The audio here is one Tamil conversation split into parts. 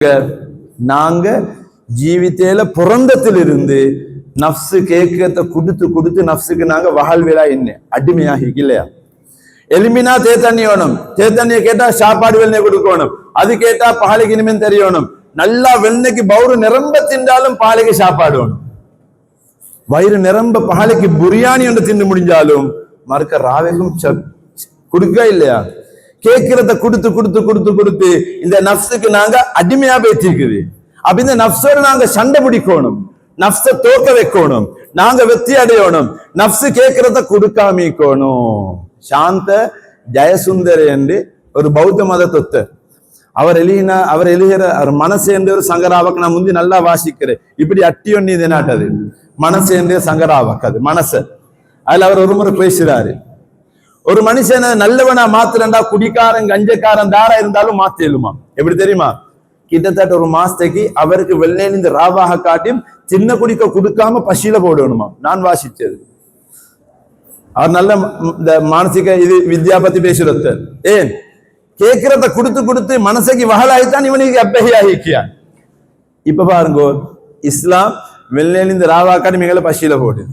நாங்க ஜீவித்தேல பிறந்தத்திலிருந்து நஃப்ஸு கேட்கத்தை கொடுத்து கொடுத்து நஃப்ஸுக்கு நாங்க வாழ்விலா என்ன அடிமையாகி இல்லையா? எலும்பினா தேத்தண்ணியோனும், தேத்தண்ணியை கேட்டா சாப்பாடு வெள்ளை கொடுக்கணும், அது கேட்டா பாலுக்கு இனிமேல் தெரியணும். நல்லா வெள்ளைக்கு பவுரு நிரம்ப தின்றாலும் பாலுக்கு சாப்பாடு வேணும். வயிறு நிரம்ப பாலுக்கு பிரியாணி ஒன்று தின்னு முடிஞ்சாலும் மறுக்க ராவைக்கும் கொடுக்க இல்லையா? கேட்கிறத கொடுத்து கொடுத்து கொடுத்து கொடுத்து இந்த நஃப்ஸுக்கு நாங்க அடிமையா பேசிருக்குது. அப்ப இந்த நஃப்ஸோட நாங்க சண்டை பிடிக்கணும், நஃப்ஸ தோக்க வைக்கணும், நாங்க வெற்றி அடையணும். நஃப்ஸு கேட்கிறத கொடுக்காமிக்கணும். சாந்த ஜெயசுந்தர் என்று ஒரு பௌத்த மத தொத்தர், அவர் எழுகிற அவர் மனசு என்ற ஒரு சங்கராவக்கு நான் முந்தி நல்லா வாசிக்கிறேன். இப்படி அட்டியொன்னி இது நாட்டது மனசு என்ற சங்கராவக்கு அது மனசு. அதுல அவர் ஒரு முறை பேசுறாரு, ஒரு மனுஷனை நல்லவனா மாத்திரண்டா குடிக்காரன் கஞ்சக்காரன் தாரா இருந்தாலும் மாத்திடுமா. எப்படி தெரியுமா? கிட்டத்தட்ட ஒரு மாசத்துக்கு அவருக்கு வெள்ளையிலிருந்து ராவாக காட்டியும் சின்ன குடிக்க கொடுக்காம பசியில போடணுமா. நான் வாசிச்சது. அவர் நல்ல இந்த மானசிக இது வித்யா பத்தி பேசுறது. ஏன் கேட்கிறத கொடுத்து கொடுத்து மனசுக்கு வகலாயித்தான் இவனுக்கு அப்பகையாகிக்கியான். இப்ப பாருங்க, இஸ்லாம் வெள்ளையிலிருந்து ராவா காட்டி மிகளை பசியில போடு.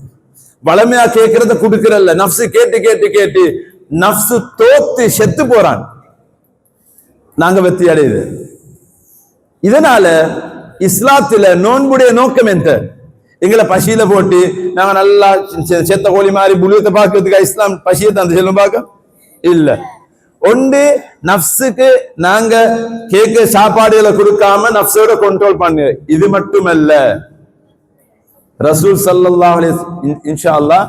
வளமையா கேட்கறத கொடுக்கறல்ல, நஃப்ஸு கேட்டு கேட்டு கேட்டு நஃப்ஸு தோத்து செத்து போறான். நாங்க வெற்றி அடையுது. இதனால இஸ்லாத்துல நோன்புடைய நோக்கம் எந்த? எங்களை பசியில போட்டு நாங்க நல்லா செத்த கோழி மாதிரி புழுவத்தை பார்க்கறதுக்கா இஸ்லாம் பசியை தந்து செல்லும் பார்க்க இல்ல. ஒன்று நஃப்ஸுக்கு நாங்க கேட்க சாப்பாடுகளை கொடுக்காம நஃப்ஸோட கண்ட்ரோல் பண்ணு. இது மட்டுமல்ல, ரசூல் ஸல்லல்லாஹு அலைஹி இன்ஷா அல்லாஹ்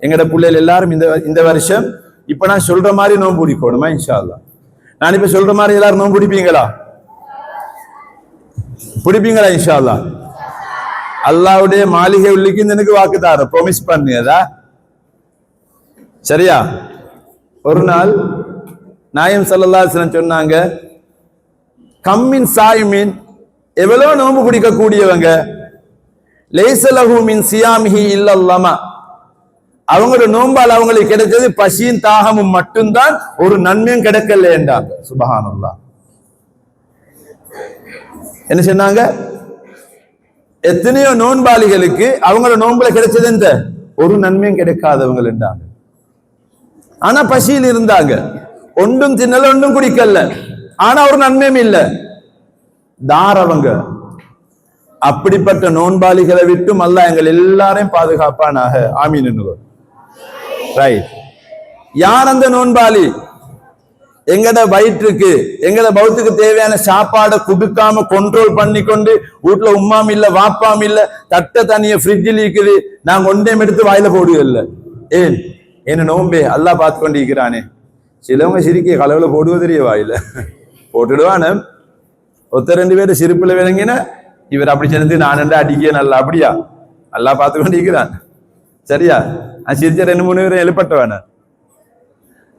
எங்கட பிள்ளைகள் எல்லாரும் இந்த வருஷம் இப்ப நான் சொல்ற மாதிரி நோன்பு பிடிக்கணுமா? இன்ஷா அல்லாஹ் நான் இப்ப சொல்ற மாதிரி எல்லாரும் நோன்பு பிடிப்பீங்களா? பிடிப்பீங்களா? இன்ஷா அல்லாஹ் அல்லாஹ்வுடைய மாளிகை உள்ளிக்கு எனக்கு வாக்குதார ப்ராமிஸ் பண்ணியதா? சரியா? ஒரு நாள் நாயம் ஸல்லல்லாஹு அலைஹி வஸல்லம் சொன்னாங்க, கம்மின் சாயிமின், எவ்வளவு நோன்பு பிடிக்க கூடியவங்க, லைஸலஹு மின் சியாமிஹி இல்லல்லமா, அவங்களோட நோம்பால் அவங்களுக்கு கிடைச்சது பசியும் தாகமும் மட்டும்தான், ஒரு நன்மையும் கிடைக்கல என்றாங்க. சுபஹானல்லாஹ். என்ன சொன்னாங்க? எத்தனையோ நோன்பாளிகளுக்கு அவங்களோட நோம்புல கிடைச்சது இந்த ஒரு நன்மையும் கிடைக்காதவங்க என்றாங்க. ஆனா பசியில் இருந்தாங்க, ஒன்றும் தின்னல ஒன்றும் குடிக்கல, ஆனா ஒரு நன்மையும் இல்லை, தாரவங்க. அப்படிப்பட்ட நோன்பாளிகளை விட்டும் அல்லாஹ் எங்கள் எல்லாரையும் பாதுகாப்பானாக. ஆமீன் என்னுவோம். ரைட். யார் அந்த நோன்பாளி? எங்கட வயிற்றுக்கு எங்கட பௌத்துக்கு தேவையான சாப்பாடை கொடுக்காம கண்ட்ரோல் பண்ணி கொண்டு வீட்டுல உம்மாம் இல்ல வாப்பாம் இல்ல, தட்டை தனிய ஃப்ரிட்ஜில் இருக்குது, நாங்க ஒன்றையும் எடுத்து வாயில போடுவதில்லை. ஏன்? என்ன நோம்பே அல்லாஹ் பார்த்து கொண்டு இருக்கிறானே. சிலவங்க சிரிக்க கலவுல போடுவது தெரிய வாயில போட்டுடுவான. ஒருத்தர் ரெண்டு பேரும் சிரிப்புல விளங்கின இவர் அப்படி செஞ்சு நான் ரெண்டு அடிக்க நல்லா, அப்படியா? அல்லாஹ் பார்த்து கொண்டு இருக்கிறான். சரியா? சிரிச்ச ரெண்டு மூணு பேரும் எழுப்பட்டவான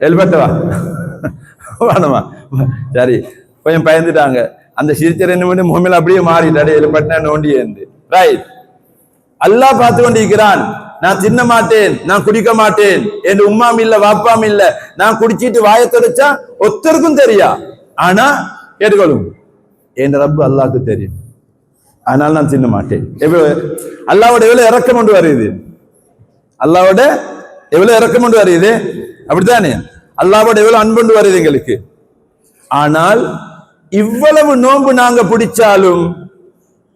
எழுப்பட்டவா வேணுமா? சரி, கொஞ்சம் பயந்துட்டாங்க. அந்த சிரிச்ச ரெண்டு மூணு முகமில் அப்படியே மாறிட்டாரு, எழுப்பட்ட நோண்டி இருந்து. ரைட். அல்லாஹ் பார்த்து கொண்டு இருக்கிறான். நான் தின்ன மாட்டேன், நான் குடிக்க மாட்டேன், என் உம்மாம் இல்ல வாப்பாம் இல்ல, நான் குடிச்சிட்டு வாயை தொடச்சா ஒருத்தருக்கும் தெரியா. ஆனா கேட்டுக்கொள்ளும், என் ரப்பு அல்லாஹ்க்கு தெரியும், அதனால நான் தின்ன மாட்டேன். அல்லாவோட எவ்வளவு இறக்கம் கொண்டு வருது, அல்லாவோட எவ்வளவு இறக்கம் கொண்டு வருது, அப்படித்தானே? அல்லாவோட எவ்வளவு அன்பு வருது எங்களுக்கு. ஆனால் இவ்வளவு நோன்பு நாங்க பிடிச்சாலும்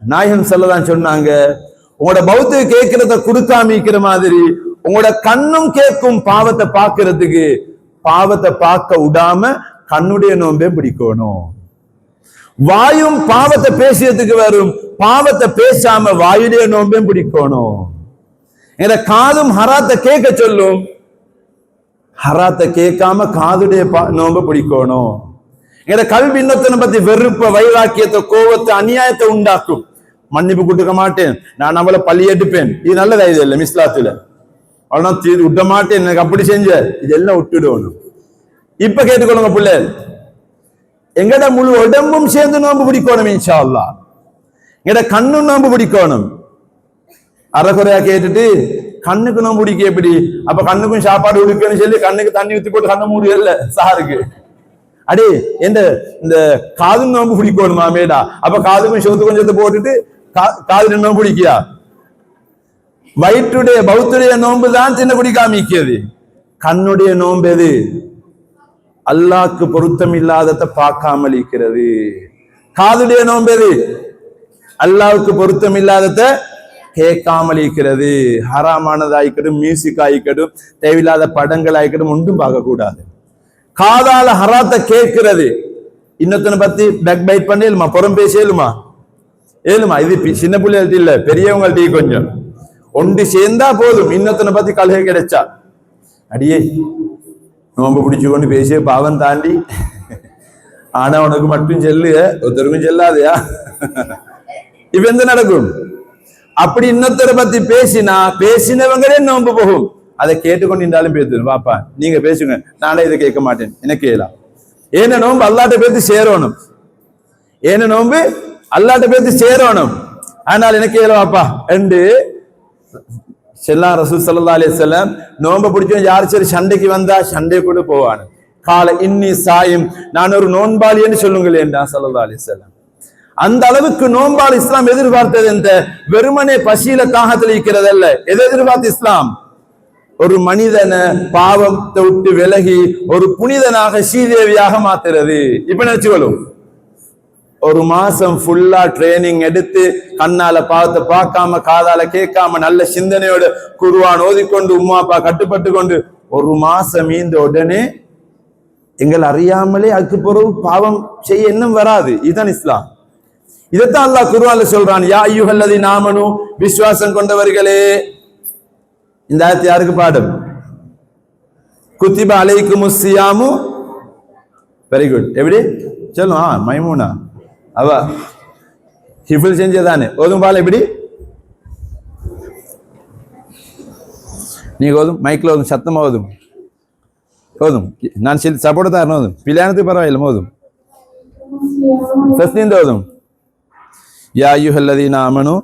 நாயகம் ஸல்லல்லாஹு சொன்னாங்க, உங்களோட பௌத்த கேட்கிறத கொடுக்காமிக்கிற மாதிரி உங்களோட கண்ணும் கேட்கும் பாவத்தை பார்க்கறதுக்கு, பாவத்தை பார்க்க விடாம கண்ணுடைய நோன்பே பிடிக்கணும். வாயும் பாவத்தை பேசியதுக்கு வரும், பாவத்தை பேசாம வாயுடைய நோன்பே பிடிக்கணும். எங்க காதும் ஹராத்தை கேட்க சொல்லும், ஹராத்தை கேட்காம காதுடைய நோன்பை பிடிக்கணும். எங்க கல்வி இன்னொத்தனை பத்தி வெறுப்ப வைராக்கியத்தை கோவத்தை அநியாயத்தை உண்டாக்கும். மன்னிப்பு கொடுக்க மாட்டேன், நான் அவளை பள்ளி எடுப்பேன், இது நல்லதா? இது இல்லை மிஸ்லாத்துல. அவனா விட்ட மாட்டேன், எனக்கு அப்படி செஞ்ச, இதெல்லாம் விட்டுடுவோம். இப்ப கேட்டுக்கொள்ளுங்க பிள்ளை, எங்கட முழு உடம்பும் சேர்ந்து நோன்பு பிடிக்கணும். இன்ஷா அல்லாஹ் எங்கட கண்ணும் நோன்பு பிடிக்கணும். அரைக்குறையா கேட்டுட்டு கண்ணுக்கு நோன்பு பிடிக்க எப்படி? அப்ப கண்ணுக்கும் சாப்பாடு கொடுக்கணும்னு சொல்லி கண்ணுக்கு தண்ணி ஊத்தி போட்டு கண்ணு மூடியல்ல சாருக்கு, அடே இந்த காதும் நோம்பு பிடிக்கணுமா மேடா? அப்ப காதுக்கும் சொத்து கொஞ்சத்தை போட்டுட்டு காது நோம்பு பிடிக்கியா? வயிற்றுடைய பௌத்துடைய நோன்பு தான் சின்ன குடிக்காமிக்கிறது. கண்ணுடைய நோன்பு எது? அல்லாஹ்க்கு பொருத்தம் இல்லாததை பார்க்காமல் இருக்கிறது. காதுடைய நோன்பு எது? அல்லாஹ்வுக்கு பொருத்தம் இல்லாததை கேட்காமல் இருக்கிறது. ஹராமானது ஆயிக்கட்டும், மியூசிக் ஆயிக்கட்டும், தேவையில்லாத படங்கள் ஆயிக்கட்டும் ஒன்றும் பார்க்க கூடாது. காதால ஹராத்தை கேட்கிறது. இன்னொத்தனை பத்தி பேக் பைட் பண்ண ஏழுமா, புறம் பேச ஏழுமா? இது சின்ன பிள்ளைகள்ட்ட இல்ல, பெரியவங்கள்ட்ட கொஞ்சம் ஒன்று சேர்ந்தா போதும். இன்னொத்தனை பத்தி கலகை கிடைச்சா அடியே நோம்பு பிடிச்சு கொண்டு பேசிய பாவம் தாண்டி, ஆனா உனக்கு மட்டும் செல்லு, ஒருத்தருக்கும் செல்லாதையா? இப்ப எந்த நடக்கும்? அப்படி இன்னொருத்தரை பத்தி பேசினவங்களே நோம்பு போகும். அதை கேட்டுக்கொண்டிருந்தாலும் பேசணும். பாப்பா நீங்க பேசுங்க, நானே இதை கேட்க மாட்டேன், எனக்கு கேட்கலாம். ஏன நோம்பு அல்லாட்ட பேசி சேரணும். ஏன நோம்பு அல்லாட்ட பேசி சேரணும். ஆனால் எனக்கு கேளவாப்பா என்று செல்லாம் ரசூல் ஸல்லல்லாஹு அலைஹி வஸல்லம் நோம்பு பிடிச்சவன் யாரு சரி சண்டைக்கு வந்தா சண்டை கூட போவானு. கால இன்னி சாயும், நான் ஒரு நோன்பாளி என்று சொல்லுங்கள் என்றான் ஸல்லல்லாஹு அலைஹி வஸல்லம். அந்த அளவுக்கு நோன்பால் இஸ்லாம் எதிர்பார்த்தது என்ற வெறுமனே பசியில தாகத்தில் இருக்கிறதல்ல. எதை எதிர்பார்த்து இஸ்லாம்? ஒரு மனிதனை பாவத்தை விட்டு விலகி ஒரு புனிதனாக ஸ்ரீதேவியாக மாத்துறது. இப்ப நினைச்சுக்கொள்ளும், ஒரு மாசம் ஃபுல்லா ட்ரைனிங் எடுத்து கண்ணால பாவத்தை பார்க்காம காதால கேட்காம நல்ல சிந்தனையோட குர்ஆன் ஓதிக்கொண்டு உம்மா அப்பா கட்டுப்பட்டு கொண்டு ஒரு மாசம் மீந்த உடனே எங்கள் அறியாமலே அதுக்கு பிறகு பாவம் செய்ய எண்ணம் வராது. இதுதான் இஸ்லாம். இதைத்தான் அல்லாஹ் குர்ஆன்ல சொல்றான், யா அய்யுஹல்லதீன ஆமனு, விசுவாசம் கொண்டவர்களே. இந்த ஆயத்து யாருக்கு பாடம்? குத்திப அலைக்குமுஸ் ஸியாமு. Very good. எப்படி சொல்லும்? மைமூனா அவ ஹிஃபில் செஞ்சதானே ஓதும் பால. எப்படி நீங்க ஓதும்? மைக்ல ஓதும், சத்தமா ஓதும். ஓதும் நான் சப்போர்ட் தான் ஓதும், பிள்ளையானத்துக்கு பரவாயில்லை ஓதும். ஃபர்ஸ்ட் ஓதும். யா அய்யுஹல்லதீன ஆமனு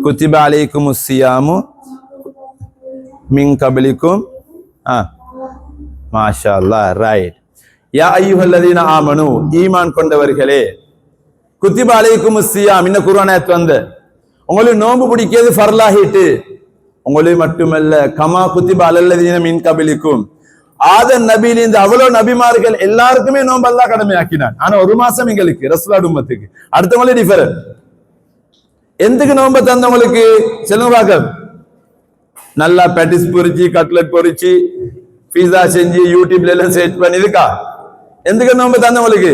குத்திப அலைக்குமுஸ் ஸியாமு மின் கப்லிக்கும். மாஷா அல்லாஹ், ரைட். யா அய்யுஹல்லதீன ஆமனு, ஈமான் கொண்டவர்களே. குத்திப அலைக்குமுஸ் ஸியாம், இன்ன குர்ஆன் ஆயத் வந்து உங்களுக்கு நோன்பு பிடிக்கிறது ஃபர்லாஹிட்டு. உங்களுக்கு மட்டுமல்ல, கமா குத்திப அலல்லதீன மின் கப்லிக்கும், ஆதம் நபியிலிருந்து அவ்வளவு நபிமார்கள் எல்லாருக்குமே நோன்பு அல்லாஹ் கடமையாக்கினான். ஆனா ஒரு மாசம் எங்களுக்கு ரசூலுல்லாஹ் உம்மத்துக்கு, அடுத்தவங்களே டிஃபரண்ட். எதுக்கு நோன்பு தந்தவங்களுக்கு செல்வவாக நல்லா பேட்டிஸ் பொரிச்சு, கட்லெட் பொரிச்சு, பீஸா செஞ்சு யூடியூப்ல எல்லாம் சர்ச் பண்ணி இருக்கா? எதுக்கு நோன்பு தந்தவங்களுக்கு?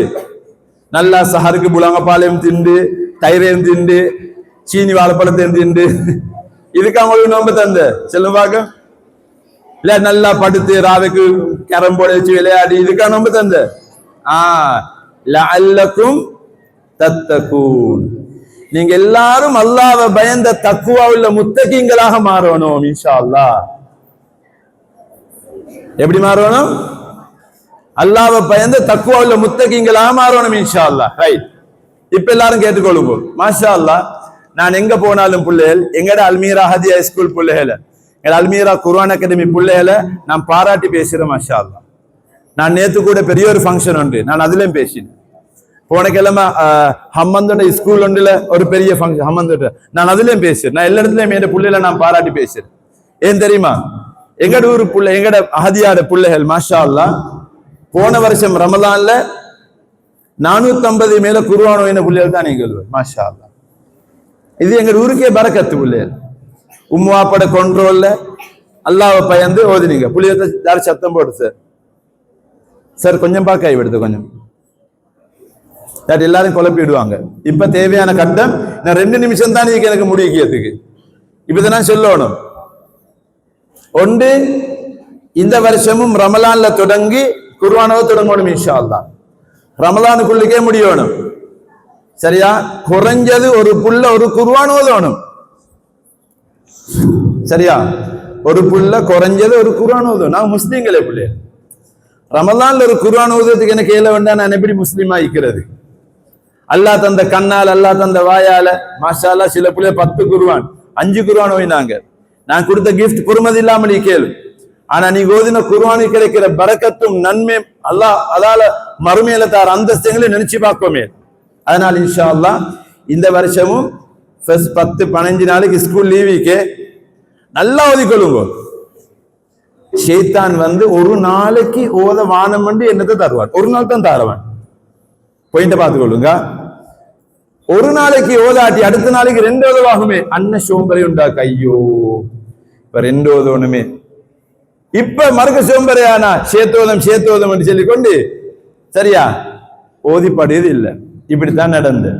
நல்லா சஹருக்கு புலங்கப்பாளையம் திண்டு, தயிரையும் திண்டு, சீனி வாழைப்பழத்தையும் திண்டு, இதுக்கு அவங்களுக்கு நோன்பு தந்த செல்வவாக இல்ல? நல்லா படுத்து ராவைக்கு கேரம் போர்டு வச்சு விளையாடி, இதுக்கா நோன்பு தந்த? லஅல்லக்கும் தத்தகூன், நீங்க எல்லாரும் அல்லாஹ்வை பயந்த தக்வா உள்ள முத்தகீங்களாக மாறணும் இன்ஷா அல்லாஹ். எப்படி மாறணும்? அல்லாஹ்வை பயந்த தக்வா உள்ள முத்தகீங்களாக மாறணும் இன்ஷா அல்லாஹ். ரைட். இப்ப எல்லாரும் கேட்டுக்கொள்ளுங்க. மாஷா அல்லாஹ், நான் எங்க போனாலும் பிள்ளைகள், எங்கட அல்மீரா ஹதியா ஸ்கூல் பிள்ளைகளை, எங்க அல்மீரா குர்ஆன் அகாடமி பிள்ளைகளை நான் பாராட்டி பேசுறேன். மாஷா அல்லாஹ். நான் நேத்து கூட பெரிய ஒரு ஃபங்க்ஷன் உண்டு, நான் அதுலயும் பேசினேன். போன கிழமை ஹம்மந்தோட ஸ்கூல் ஒன்றுல ஒரு பெரிய ஃபங்க்ஷன் ஹம்மந்தோட, நான் அதுலயும் பேசுறேன். நான் எல்லா இடத்துலயும் என் பிள்ளைகளை நான் பாராட்டி பேசுறேன். ஏன் தெரியுமா? எங்கட ஊர் பிள்ளை, எங்கட அஹதியாட பிள்ளைகள் மாஷா அல்லாஹ் போன வருஷம் ரமலான்ல 450 மேல குர்ஆன் ஓதின பிள்ளைகள் தான் நீங்கள். மாஷா அல்லாஹ், இது எங்க ஊருக்கே பரக்கத்து. பிள்ளைகள் உம்மாப்பட கொண்ட்ரோல்ல அல்லாஹ்வை பயந்து ஓதினீங்க. பிள்ளைகளை யாரும் சத்தம் போடு சார், சார் கொஞ்சம் பார்க்க விடுது கொஞ்சம், எல்லாரும் குழப்பிடுவாங்க. இப்ப தேவையான கட்டம், நான் 2 நிமிஷம் தான் எனக்கு முடிக்கிறதுக்கு. இப்ப நான் சொல்லணும், ஒன்று இந்த வருஷமும் ரமலான்ல தொடங்கி குர்ஆனை தொடங்கணும் இன்ஷா அல்லாஹ். ரமலானுக்குள்ளுக்கே முடியணும். சரியா? குறைஞ்சது ஒரு புள்ள ஒரு குர்ஆன் ஓதணும். சரியா? ஒரு புள்ள குறைஞ்சது ஒரு குர்ஆன் ஓதணும். நான் முஸ்லீம்களே பிள்ளை, ரமலான்ல ஒரு குர்ஆன் ஓதுறதுக்கு எனக்கு கேள வேண்டாம். நான் எப்படி முஸ்லீமா இருக்கிறது? அல்லாஹ் தந்த கண்ணால், அல்லாஹ் தந்த வாயால மாஷா அல்லாஹ் சில பிள்ளை 10 குர்ஆன் 5 குர்ஆன் ஓதினாங்க. நான் கொடுத்த கிஃப்ட் பொறுமதி இல்லாமல் கேளு. ஆனா நீங்க ஓதின குர்ஆனுக்கு கிடைக்கிற பரக்கத்தும் நன்மை அல்லாஹ் அதால மறுமையில தார அந்தஸ்துகளை நினைச்சு பார்ப்போமே. அதனால இன்ஷா அல்லாஹ் இந்த வருஷமும் 10-15 நாளைக்கு ஸ்கூல் லீவுக்கு நல்லா ஓதிக்கொள்ளுங்க. ஷைத்தான் ஒரு நாளைக்கு ஓத வானம் என்னத்தை தருவான், ஒரு நாள் தான் தருவான். பாயிண்ட பார்த்துக்கொள்ளுங்க. ஒரு நாளைக்கு ஓதாட்டி அடுத்த நாளைக்கு 2 ஓதவாகுமே, அன்ன சோம்பரை உண்டாக்க. ஐயோ இப்ப 2 ஓதணுமே, இப்ப மறுக்க சோம்பரையானா சேத்தோதம் சொல்லிக்கொண்டு சரியா ஓதிப்படுது இல்லை. இப்படித்தான் நடந்து.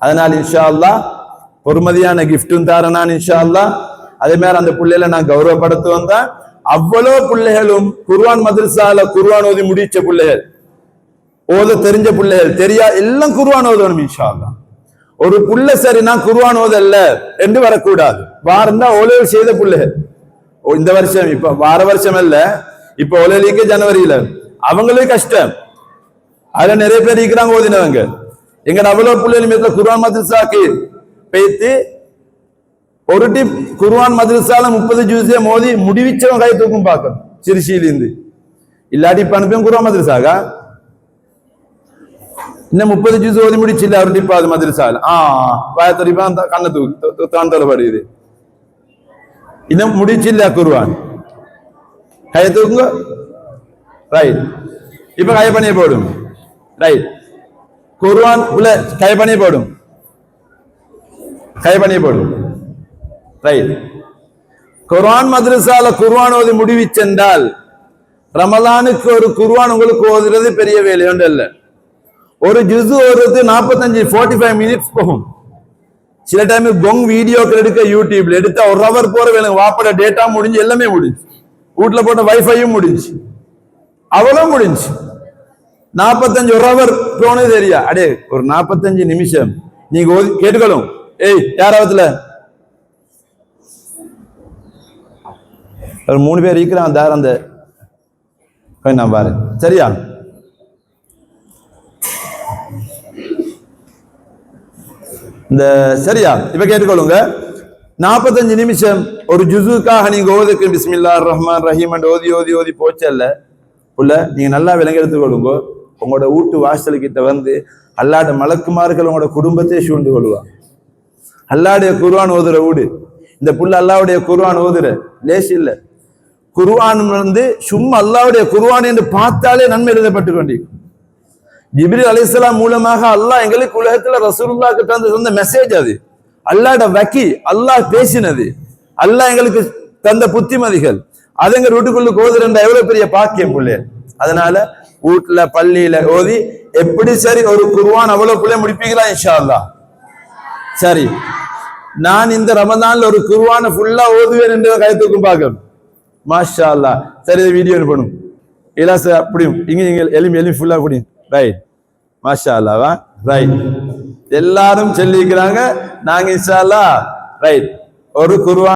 அதனால இன்ஷா அல்லாஹ் பொறுமதியான கிஃப்டும் தாரனான் இன்ஷா அல்லாஹ். அதே மாதிரி அந்த பிள்ளைகளை நான் கௌரவப்படுத்துவோம் தான். அவ்வளோ பிள்ளைகளும் குர்ஆன் மதரசால குர்ஆன் ஓதி முடிச்ச பிள்ளைகள், ஓத தெரிஞ்ச பிள்ளைகள், தெரியா எல்லாம் குர்ஆன் ஓதணும் இன்ஷா அல்லாஹ். ஒரு புள்ள சரி நான் குர்ஆன் ஓதல்ல என்று வரக்கூடாது. வாரந்தா ஓலையில் செய்த பிள்ளைகள் இந்த வருஷம், இப்ப வார வருஷம் அல்ல, இப்ப ஓலையிலேயே ஜனவரியில அவங்களே கஷ்டம். அதுல நிறைய பேர் இருக்கிறாங்க ஓதினவங்க. எங்கட அவ்வளவு பிள்ளைகள் குர்ஆன் மதரசாக்கு பேத்து ஒரு டிப் குர்ஆன் மதரசால 30 ஜூஸே மோதி முடிவிச்சவன் கை தூக்கும் பார்க்கணும் சிறுசியிலிருந்து. இல்லாட்டி அனுப்பியும் குர்ஆன் மதரசாகா இன்னும் 30 ஜூஸ் ஓதி முடிச்சில்ல அவர் டிப்பா அது மதரசால வாயத்தொடிப்பா கண்ணை தூக்கு தான் தொலைப்படுது. இன்னும் முடிச்சில்ல குர்ஆன் கை தூக்குங்க. ரைட், இப்ப கை பண்ணிய போடும். ரைட், குர்ஆன் உள்ள கை பண்ணிய போடும், கை பண்ணிய போடும். ரைட், குர்ஆன் மதரசால குர்ஆன் ஓதி முடிவிச்சென்றால் ரமலானுக்கு ஒரு குர்ஆன் உங்களுக்கு ஓதுறது பெரிய வேலை ஒன்று இல்ல. ஒரு ஜுஸ் ஓதுறது 45 மினிட்ஸ் போகும். சில டைம் கொங் வீடியோக்கள் எடுக்க யூடியூப்ல எடுத்தா 1 ஹவர் போற வேலை. வாப்பட டேட்டா முடிஞ்சு எல்லாமே முடிஞ்சு, வீட்டுல போட்ட வைஃபையும் முடிஞ்சு, அவ்வளவு முடிஞ்சு. 45 1 ஹவர் போனது தெரியா. அடே ஒரு 45 நிமிஷம் நீங்க கேட்டுக்கணும். ஏய் யாராவதுல ஒரு 3 பேர் இருக்கிறான் தார் அந்த நான் பாரு சரியா. இந்த சரியா இப்ப கேட்டுக்கொள்ளுங்க. 45 நிமிஷம் ஒரு ஜுஸுக்காக நீங்க ஓதுக்கு பிஸ்மில்லாஹிர் ரஹ்மானிர் ரஹீம் ஓதி ஓதி ஓதி போச்சல்ல புள்ள, நீங்க நல்லா விளங்கி எடுத்துக்கொள்ளுங்க. உங்களோட வீட்டு வாசல் கிட்ட அல்லாட மலக்குமார்கள் உங்களோட குடும்பத்தை சூழ்ந்து கொள்வா. அல்லாடைய குர்ஆன் ஓதுற வீடு இந்த புள்ள. அல்லாவுடைய குர்ஆன் ஓதுற லேஸ் இல்ல. குர்ஆன் சும்மா அல்லாவுடைய குர்ஆன் என்று பார்த்தாலே நன்மை எழுதப்பட்டு கொண்டிருக்கும். ஜிப்ரீல் அலைஹிஸ்ஸலாம் மூலமாக அல்லாஹ் எங்களுக்கு உலகத்துல ரசூலுல்லாஹ்க்கு தந்த மெசேஜ். அது அல்லாஹ்ட வகி, அல்லாஹ் பேசினது, அல்லாஹ் எங்களுக்கு தந்த புத்திமதிகள். அது எங்க வீட்டுக்குள்ள ஓதுறா எவ்வளவு பெரிய பாக்கியம் பிள்ளை. அதனால வீட்டுல பள்ளியில ஓதி எப்படி சரி ஒரு குர்ஆன் அவ்வளவு பிள்ளை முடிப்பீங்களா இன்ஷா அல்லாஹ். சரி, நான் இந்த ரமதான்ல ஒரு குர்ஆனை ஃபுல்லா ஓதுவேன் என்று கை தூக்கும் பார்க்கணும். மாஷா அல்லாஹ். சரி, வீடியோ பண்ணும் இலாச அப்படியும் இங்க எலும்பி ஃபுல்லா அப்படியும். ரைட், மாஷா அல்லாஹ். ரைட், எல்லாரும் சொல்லிக்கிறாங்க. நாங்க இன்ஷா அல்லாஹ் ரைட் ஒரு குர்ஆன்